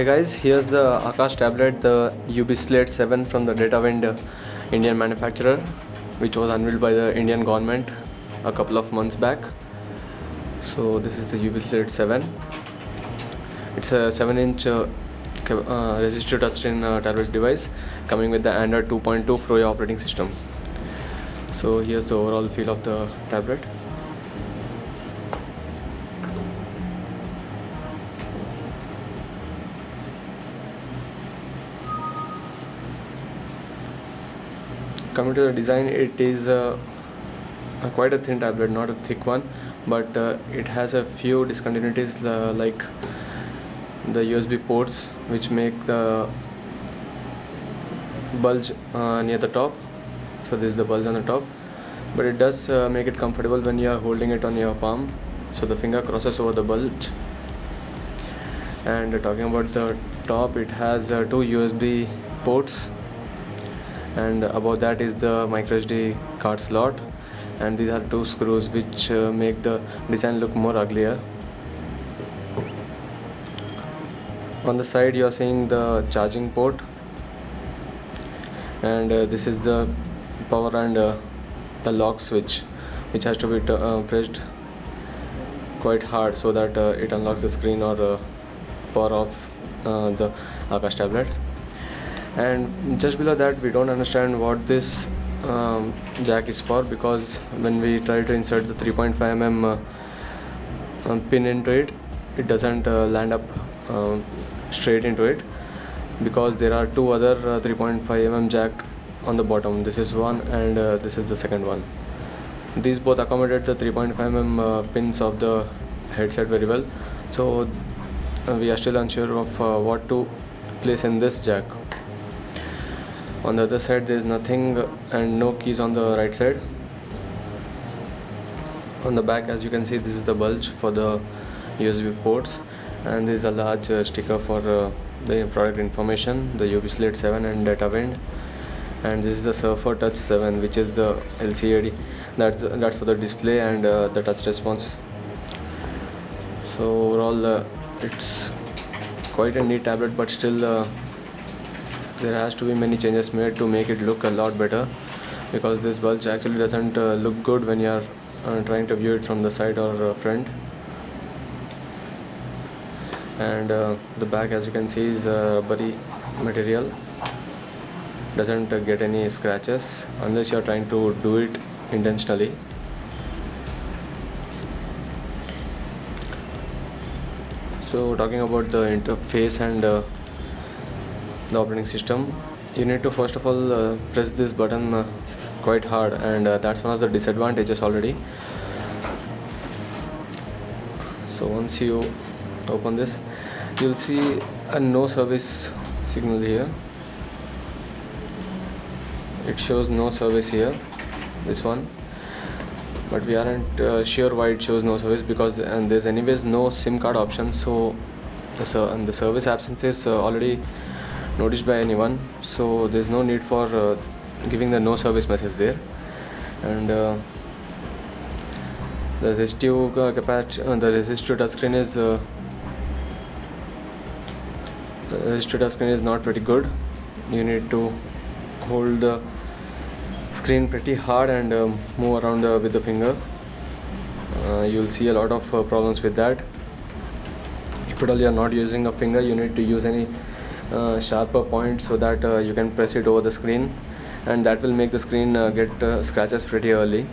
Hey guys, here's the Aakash tablet, the Ubislate7 from the Datawind Indian manufacturer, which was unveiled by the Indian government a couple of months back. So this is the Ubislate7. It's a 7-inch resistive touchscreen tablet device coming with the Android 2.2 Froyo operating system. So here's the overall feel of the tablet. Coming to the design, it is quite a thin tablet, not a thick one, but it has a few discontinuities like the USB ports, which make the bulge near the top. So this is the bulge on the top, but it does make it comfortable when you are holding it on your palm, so the finger crosses over the bulge. And talking about the top, it has two USB ports, and above that is the microSD card slot, and these are two screws which make the design look more uglier. On the side you are seeing the charging port, and this is the power and the lock switch, which has to be pressed quite hard so that it unlocks the screen or power off the Aakash tablet. And just below that, we don't understand what this jack is for, because when we try to insert the 3.5 mm pin into it, it doesn't land up straight into it, because there are two other 3.5 mm jack on the bottom. This is one, and this is the second one. These both accommodate the 3.5 mm pins of the headset very well, so we are still unsure of what to place in this jack. On the other side, there is nothing and no keys on the right side. On the back, as you can see, this is the bulge for the USB ports, and there is a large sticker for the product information, the Ubislate7 and Datawind. And this is the Surfer Touch 7, which is the LCD. That's for the display and the touch response. So overall, it's quite a neat tablet, but still there has to be many changes made to make it look a lot better, because this bulge actually doesn't look good when you are trying to view it from the side or front. And the back, as you can see, is rubbery material, doesn't get any scratches unless you are trying to do it intentionally. So talking about the interface and the operating system, you need to first of all press this button quite hard, and that's one of the disadvantages already. So once you open this, you'll see a no service signal here. It shows no service here, this one, but we aren't sure why it shows no service, because there's anyways no SIM card option, so the service absence is already noticed by anyone, so there's no need for giving the no service message there. And the resistive touchscreen is not pretty good. You need to hold the screen pretty hard and move around with the finger. You'll see a lot of problems with that. If at all you are not using a finger, you need to use any sharper point, so that you can press it over the screen, and that will make the screen get scratches pretty early.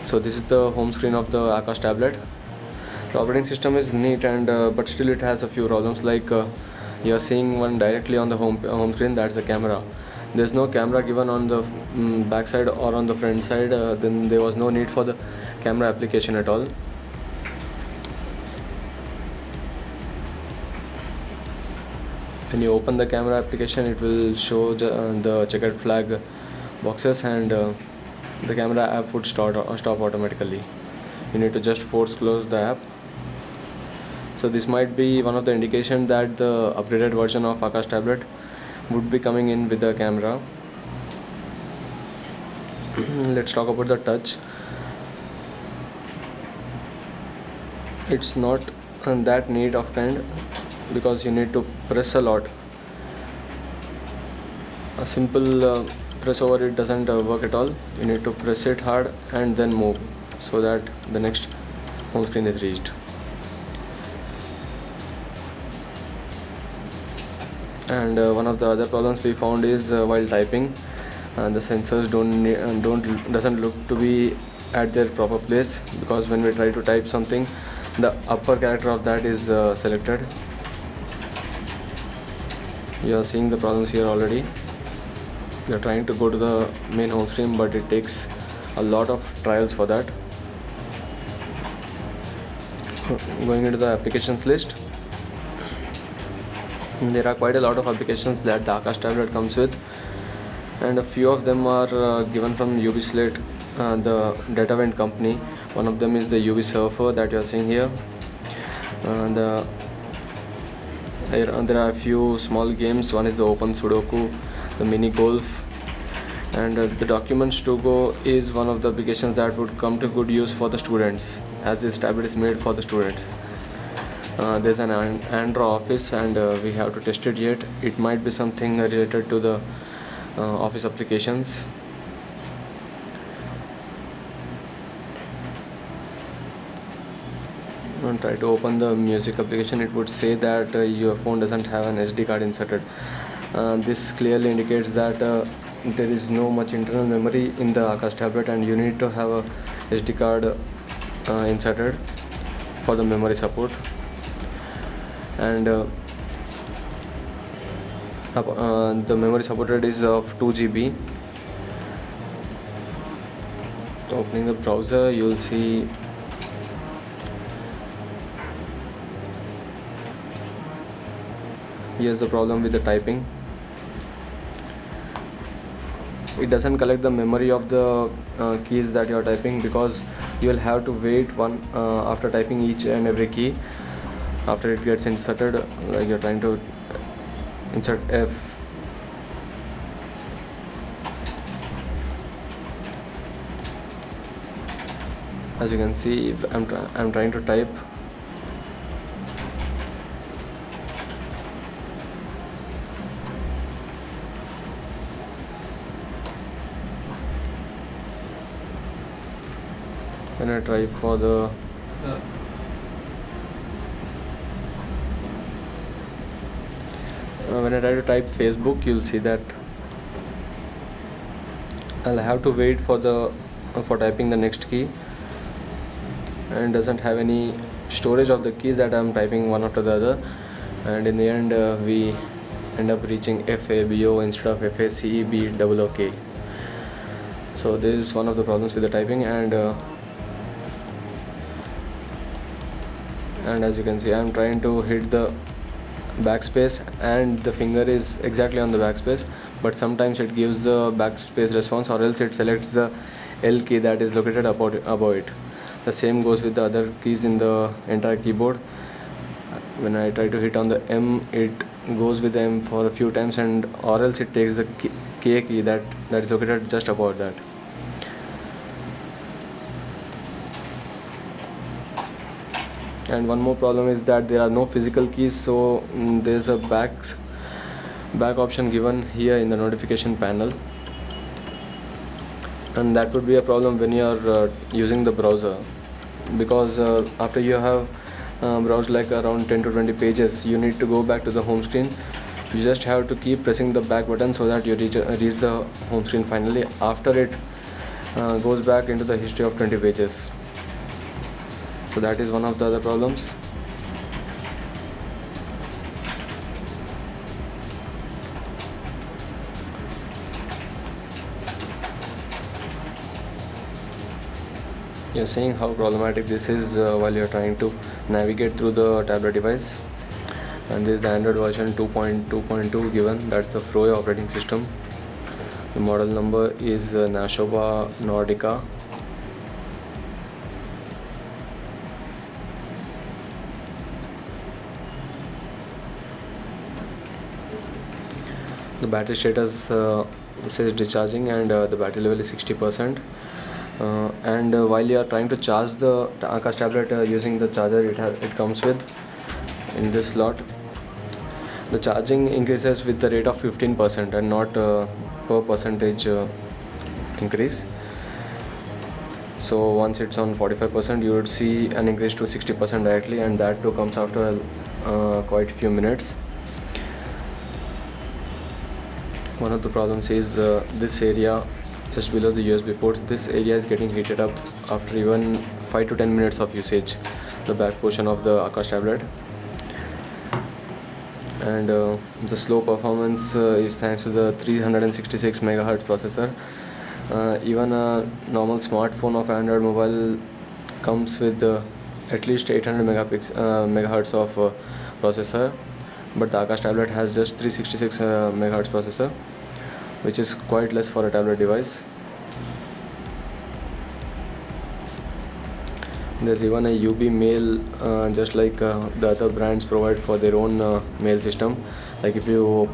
So this is the home screen of the Aakash tablet. The operating system is neat, and but still it has a few problems, like you are seeing one directly on the home screen. That's the camera. There's no camera given on the back side or on the front side. Then there was no need for the camera application at all. When you open the camera application, it will show the checkered flag boxes, and the camera app would stop automatically. You need to just force close the app. So this might be one of the indication that the upgraded version of Aakash tablet would be coming in with the camera. Let's talk about the touch. It's not that neat of kind. because you need to press a lot. A simple press over it doesn't work at all. You need to press it hard and then move so that the next home screen is reached. And one of the other problems we found is while typing, the sensors doesn't look to be at their proper place, because when we try to type something, the upper character of that is selected. You are seeing the problems here already. We are trying to go to the main home screen, but it takes a lot of trials for that. Going into the applications list, there are quite a lot of applications that the Aakash tablet comes with, and a few of them are given from Ubislate, the data vent company. One of them is the UV surfer that you are seeing here. There are a few small games. One is the open Sudoku, the mini golf, and the documents to go is one of the applications that would come to good use for the students, as this tablet is made for the students. There's an Android Office, and we have to test it yet. It might be something related to the Office applications. And try to open the music application. It would say that your phone doesn't have an SD card inserted. This clearly indicates that there is no much internal memory in the Aakash tablet, and you need to have a SD card inserted for the memory support. And the memory supported is of 2 GB. Opening the browser, you will see here's the problem with the typing. It doesn't collect the memory of the keys that you are typing, because you will have to wait after typing each and every key. After it gets inserted, like you're trying to insert F, as you can see, if I'm trying to type, when I try for the when I try to type Facebook, you'll see that I'll have to wait for typing the next key, and doesn't have any storage of the keys that I'm typing one after the other, and in the end we end up reaching FABO instead of FACEBOOK. So this is one of the problems with the typing, and as you can see, I'm trying to hit the backspace and the finger is exactly on the backspace, but sometimes it gives the backspace response, or else it selects the L key that is located above it. The same goes with the other keys in the entire keyboard. When I try to hit on the M, it goes with the M for a few times, and or else it takes the K key that is located just above that. And one more problem is that there are no physical keys, so there's a back option given here in the notification panel, and that would be a problem when you are using the browser, because after you have browsed like around 10 to 20 pages, you need to go back to the home screen. You just have to keep pressing the back button so that you reach the home screen finally, after it goes back into the history of 20 pages. So that is one of the other problems. You're seeing how problematic this is while you're trying to navigate through the tablet device. And this is the Android version 2.2.2 given. That's the Froyo operating system. The model number is Nashoba Nordica. The battery status says discharging, and the battery level is 60%. And while you are trying to charge the Aakash tablet using the charger it comes with in this slot, The charging increases with the rate of 15% and not per percentage increase. So once it's on 45%, you would see an increase to 60% directly, and that too comes after quite a few minutes. One of the problems is this area just below the USB ports. This area is getting heated up after even 5 to 10 minutes of usage, the back portion of the Aakash tablet. And the slow performance is thanks to the 366 MHz processor. Even a normal smartphone of Android mobile comes with at least 800 MHz of processor, but the Aakash tablet has just 366 MHz processor, which is quite less for a tablet device. There's even a UB mail, just like the other brands provide for their own mail system. Like if you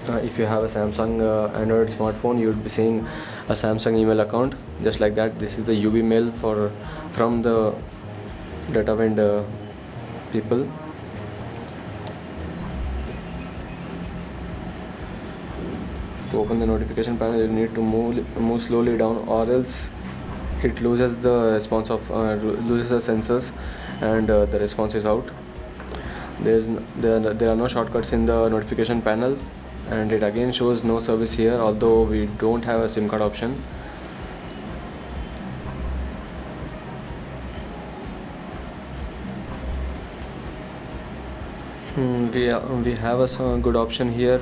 have a Samsung Android smartphone, you would be seeing a Samsung email account just like that. This is the UB mail from the data people. To open the notification panel, you need to move slowly down, or else it loses the response of loses the sensors, and the response is out. There are no shortcuts in the notification panel, and it again shows no service here, although we don't have a SIM card option. We have a good option here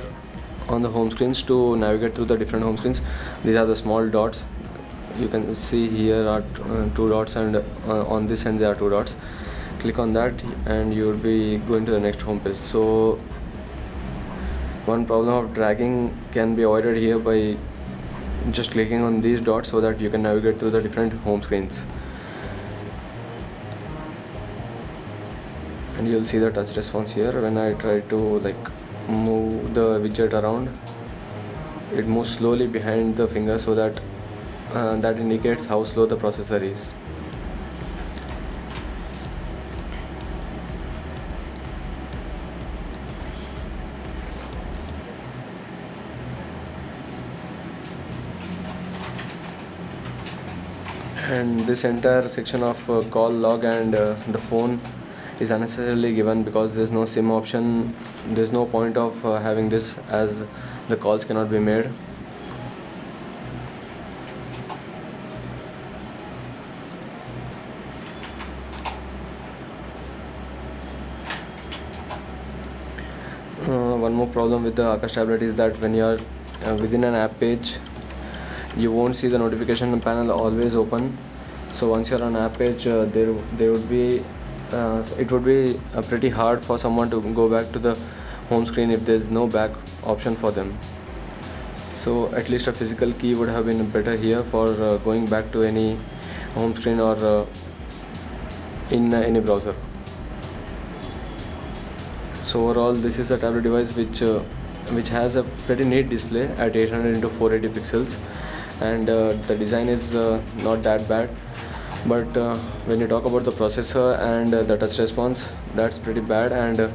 on the home screens to navigate through the different home screens. These are the small dots. You can see here are two dots, and on this end there are two dots. Click on that and you will be going to the next home page. So one problem of dragging can be avoided here by just clicking on these dots, so that you can navigate through the different home screens. And you'll see the touch response here. When I try to move the widget around, it moves slowly behind the finger, so that that indicates how slow the processor is. And this entire section of call log and the phone is unnecessarily given, because there's no SIM option. There's no point of having this, as the calls cannot be made. One more problem with the Aakash tablet is that when you are within an app page, you won't see the notification panel always open. So once you're on app page, there would be it would be pretty hard for someone to go back to the home screen if there's no back option for them. So at least a physical key would have been better here for going back to any home screen or in any browser. So overall, this is a tablet device which has a pretty neat display at 800 into 480 pixels, and the design is not that bad. But when you talk about the processor and the touch response, that's pretty bad. And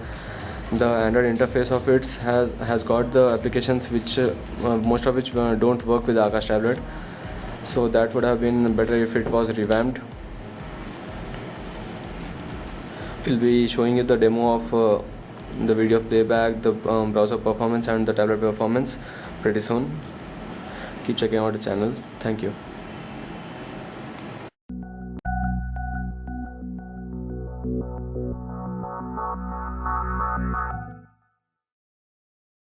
the Android interface of it has got the applications which most of which don't work with the Aakash tablet. So that would have been better if it was revamped. We'll be showing you the demo of the video playback, the browser performance and the tablet performance pretty soon. Keep checking out the channel. Thank you.